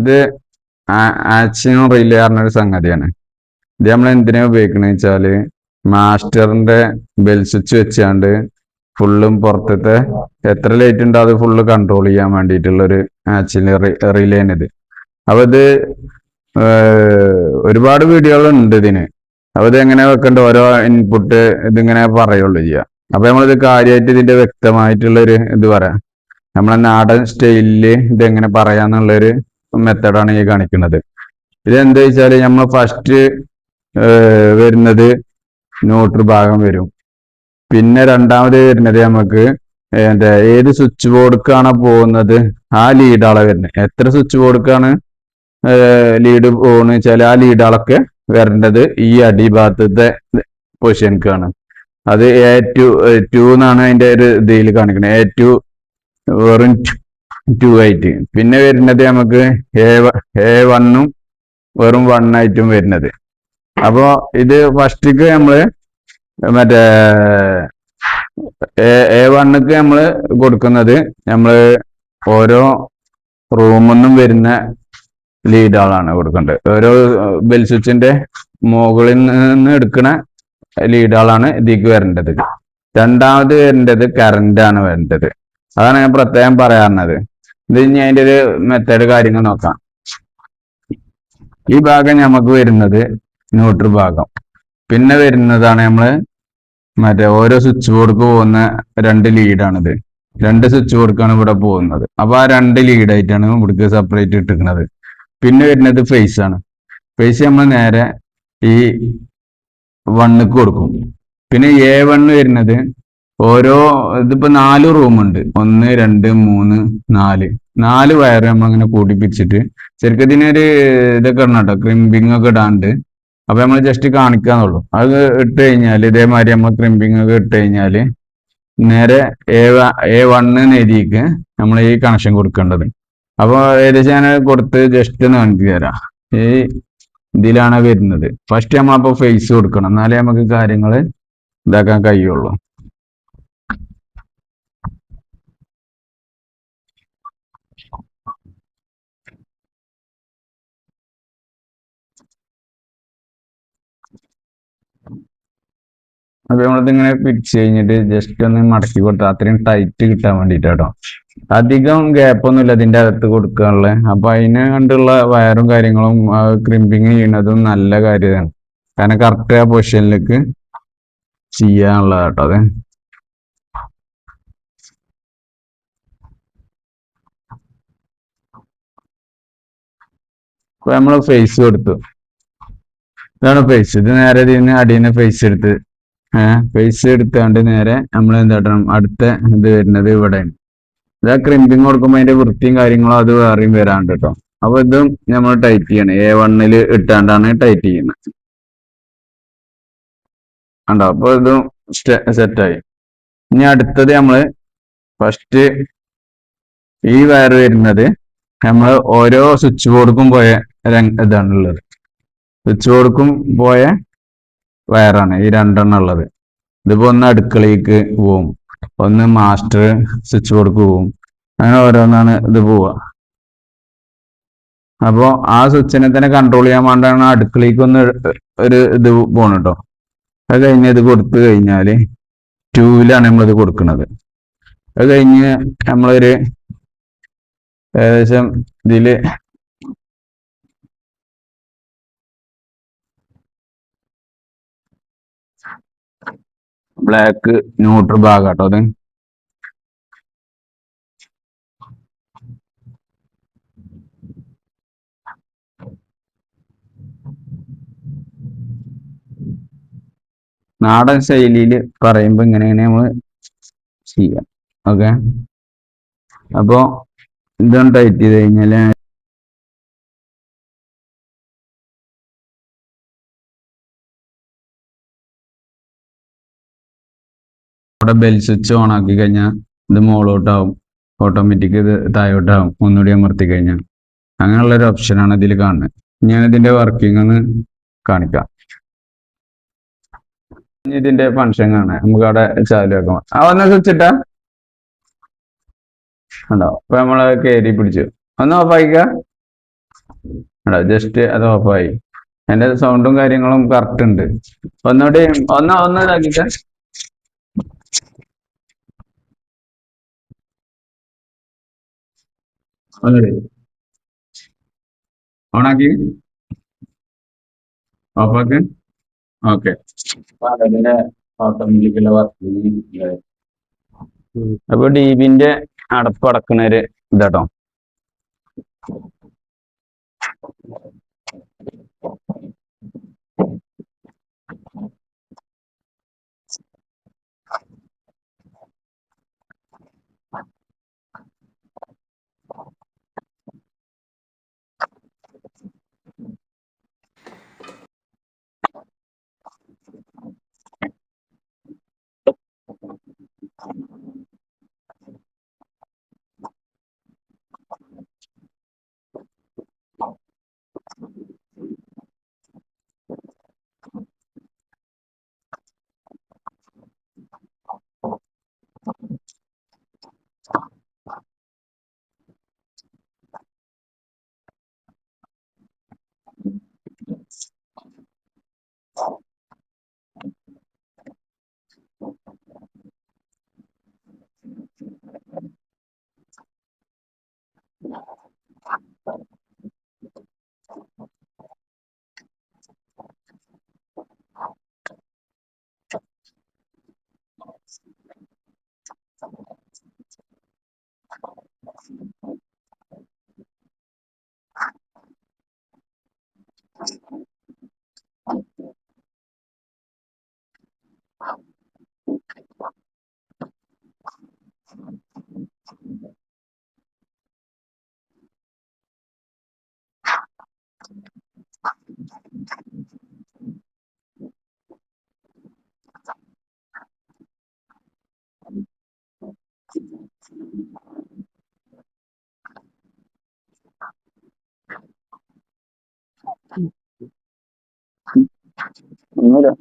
ഇത് arching relay പറഞ്ഞൊരു സംഗതിയാണ്. ഇത് നമ്മൾ എന്തിനാ ഉപയോഗിക്കണെന്ന് വെച്ചാല് മാസ്റ്ററിന്റെ ബെൽ സ്വിച്ച് വെച്ചാണ്ട് ഫുള്ളും പുറത്തത്തെ എത്ര ലൈറ്റ് ഉണ്ടോ അത് ഫുള്ള് കൺട്രോൾ ചെയ്യാൻ വേണ്ടിയിട്ടുള്ളൊരു ആച്ചിങ് റിലേയാണിത്. അപ്പൊ ഇത് ഒരുപാട് വീഡിയോകളുണ്ട് ഇതിന്. അപ്പൊ ഇത് എങ്ങനെ വെക്കേണ്ട ഓരോ ഇൻപുട്ട് ഇതിങ്ങനെ പറയുള്ളൂ ചെയ്യുക. അപ്പൊ നമ്മളിത് കാര്യമായിട്ട് ഇതിന്റെ വ്യക്തമായിട്ടുള്ളൊരു ഇത് പറയാം. നമ്മളെ നാടൻ സ്റ്റൈലില് ഇതെങ്ങനെ പറയാന്നുള്ളൊരു മെത്തഡാണ് ഈ കാണിക്കുന്നത്. ഇതെന്താ വെച്ചാല് നമ്മൾ ഫസ്റ്റ് വരുന്നത് ന്യൂട്രൽ ഭാഗം വരും. പിന്നെ രണ്ടാമത് വരുന്നത് നമുക്ക് ഏത് സ്വിച്ച് ബോർഡ്ക്കാണ് പോകുന്നത് ആ ലീഡാളെ വരുന്നത്. എത്ര സ്വിച്ച് ബോർഡ്ക്കാണ് ലീഡ് പോകുന്നത് വെച്ചാൽ ആ ലീഡാളൊക്കെ വരേണ്ടത് ഈ അടിഭാഗത്തെ പൊസിഷൻക്കാണ്. അത് A2 എന്നാണ് അതിന്റെ ഒരു ഇതിൽ കാണിക്കുന്നത്. A2 വെറും 2 ആയിട്ട്. പിന്നെ വരുന്നത് നമുക്ക് A1 വെറും 1 ആയിട്ടും വരുന്നത്. അപ്പോ ഇത് ഫസ്റ്റിക്ക് നമ്മള് മറ്റേ A1ക്ക് നമ്മള് കൊടുക്കുന്നത് നമ്മള് ഓരോ റൂമൊന്നും വരുന്ന ലീഡാളാണ് കൊടുക്കേണ്ടത്. ഓരോ ബെൽ സ്വിച്ചിന്റെ മുകളിൽ നിന്ന് എടുക്കുന്ന ലീഡാളാണ് ഇതിക്ക് വരേണ്ടത്. രണ്ടാമത് വരേണ്ടത് കറന്റ് ആണ് വരേണ്ടത്. അതാണ് ഞാൻ പ്രത്യേകം പറയാറുള്ളത്. ഇത് ഇനി അതിന്റെ ഒരു മെത്തേഡ് കാര്യങ്ങൾ നോക്കാം. ഈ ഭാഗം നമുക്ക് വരുന്നത് ന്യൂട്രൽ ഭാഗം. പിന്നെ വരുന്നതാണ് നമ്മള് മറ്റേ ഓരോ സ്വിച്ച് ബോർഡ്ക്ക് പോകുന്ന 2 ലീഡാണിത്. 2 സ്വിച്ച് ബോർഡ്ക്കാണ് ഇവിടെ പോകുന്നത്. അപ്പൊ ആ 2 ലീഡായിട്ടാണ് ഇവിടേക്ക് സെപ്പറേറ്റ് ഇട്ടിരിക്കുന്നത്. പിന്നെ വരുന്നത് ഫേസ് ആണ്. ഫേസ് നമ്മൾ നേരെ ഈ 1ക്ക് കൊടുക്കും. പിന്നെ A1 വരുന്നത് ഓരോ ഇതിപ്പോ 4 റൂമുണ്ട്. 1 2 3 4 വയറ് നമ്മളിങ്ങനെ കൂട്ടി പിരിച്ചിട്ട് ശരിക്കും ഇതിനൊരു ഇതൊക്കെ ഇടണം കേട്ടോ, ക്രിമ്പിങ് ഒക്കെ ഇടാണ്ട്. അപ്പൊ നമ്മൾ ജസ്റ്റ് കാണിക്കാന്നുള്ളൂ. അത് ഇട്ട് കഴിഞ്ഞാൽ ഇതേമാതിരി നമ്മൾ ക്രിമ്പിങ് ഒക്കെ ഇട്ട് കഴിഞ്ഞാല് നേരെ A1 എഴുതിക്ക് നമ്മൾ ഈ കണക്ഷൻ കൊടുക്കേണ്ടത്. അപ്പൊ ഏകദേശം ഞാൻ കൊടുത്ത് ജസ്റ്റ് ഒന്ന് കാണിച്ചു തരാം. ഈ ഇതിലാണ് വരുന്നത്. ഫസ്റ്റ് നമ്മളപ്പോ ഫേസ് കൊടുക്കണം, എന്നാലേ നമുക്ക് കാര്യങ്ങൾ ഇതാക്കാൻ കഴിയുള്ളൂ. അപ്പൊ നമ്മളിതിങ്ങനെ പിടിച്ച് കഴിഞ്ഞിട്ട് ജസ്റ്റ് ഒന്ന് മടക്കി കൊടുത്താൽ അത്രയും ടൈറ്റ് കിട്ടാൻ വേണ്ടിയിട്ട് കേട്ടോ. അധികം ഗ്യാപ്പൊന്നുമില്ല ഇതിന്റെ അകത്ത് കൊടുക്കാനുള്ള. അപ്പൊ അതിന് കണ്ടുള്ള വയറും കാര്യങ്ങളും ക്രിമ്പിങ് ചെയ്യണതും നല്ല കാര്യമാണ്. കാരണം കറക്റ്റ് ആ പൊസിഷനിലേക്ക് ചെയ്യാനുള്ളത് കേട്ടോ അത്. അപ്പൊ നമ്മള് ഫേസ് കൊടുത്തു. ഇതാണ് ഫേസ്. ഇത് നേരെ ഇതിന് അടിയിൽ ഫേസ് എടുത്ത് ഫേസ് എടുത്താണ്ട് നേരെ നമ്മൾ എന്താട്ടണം, അടുത്ത ഇത് വരുന്നത് ഇവിടെയാണ്. ഇതാ ക്രിമ്പിങ് കൊടുക്കുമ്പോൾ അതിന്റെ വൃത്തിയും കാര്യങ്ങളും അത് വേറെയും വരാണ്ട് കേട്ടോ. അപ്പൊ ഇതും നമ്മൾ ടൈറ്റ് ചെയ്യണം. A1 ഇട്ടാണ്ടാണ് ടൈറ്റ് ചെയ്യുന്നത്. ഉണ്ടോ? അപ്പൊ ഇതും സെറ്റായി. ഇനി അടുത്തത് നമ്മള് ഫസ്റ്റ് ഈ വയർ വരുന്നത് നമ്മൾ ഓരോ സ്വിച്ച് ബോർഡുക്കും പോയ ഇതാണുള്ളത്. സ്വിച്ച് ബോർഡുക്കും പോയ വയറാണ് ഈ 2 ഉള്ളത്. ഇതിപ്പോ ഒന്ന് അടുക്കളയ്ക്ക് പോവും, ഒന്ന് മാസ്റ്റർ സ്വിച്ച് ബോർഡ്ക്ക് പോവും. അങ്ങനെ ഓരോന്നാണ് ഇത് പോവുക. അപ്പോൾ ആ സ്വിച്ചിനെ തന്നെ കൺട്രോൾ ചെയ്യാൻ വേണ്ടിയാണ് അടുക്കളയ്ക്ക് ഒന്ന് ഒരു ഇത് പോകണം കേട്ടോ. അത് കഴിഞ്ഞ് ഇത് കൊടുത്തു കഴിഞ്ഞാൽ 2ലാണ് നമ്മളിത് കൊടുക്കുന്നത്. അത് കഴിഞ്ഞ് നമ്മളൊരു ഏകദേശം ഇതില് ബ്ലാക്ക് ന്യൂട്രൽ ഭാഗം കേട്ടോ അത്. നാടൻ ശൈലിയിൽ പറയുമ്പോൾ ഇങ്ങനെ നമ്മൾ ചെയ്യാം. ഓക്കെ. അപ്പോ ഇതൊന്ന് ടൈറ്റ് ചെയ്ത് കഴിഞ്ഞാല് അവിടെ ബെൽ സ്വിച്ച് ഓൺ ആക്കി കഴിഞ്ഞാൽ ഇത് മുകളിലോട്ടാവും, ഓട്ടോമാറ്റിക് ഇത് താഴോട്ടാവും ഒന്നുകൂടി അമർത്തി കഴിഞ്ഞാൽ. അങ്ങനെയുള്ളൊരു ഓപ്ഷനാണ് ഇതിൽ കാണുന്നത്. ഞാൻ ഇതിന്റെ വർക്കിംഗ് ഒന്ന് കാണിക്കാം. ഇതിന്റെ ഫംഗ്ഷൻ കാണാം. നമുക്ക് അവിടെ ചാലു വെക്കാം. ഒന്ന് സ്വിച്ച് ഇട്ടാ ഉണ്ടോ? അപ്പൊ നമ്മള് കയറി പിടിച്ചു. ഒന്ന് ഓഫ് ആയിക്ക. ജസ്റ്റ് അത് ഓഫായി. അതിന്റെ സൗണ്ടും കാര്യങ്ങളും കറക്റ്റ് ഉണ്ട്. ഒന്നുകൂടി ഒന്ന് ഇതാക്കിട്ട് ഒന്നുകൂടി ഓണാക്കി ഓഫാക്ക്. ഓക്കെ. അതിന്റെ ഓട്ടോമാറ്റിക്കല് വർക്കിംഗ്. അപ്പൊ DBന്റെ അടപ്പ് അടക്കണ ഒരു ഇതാട്ടോ. ഒന്നുമില്ല.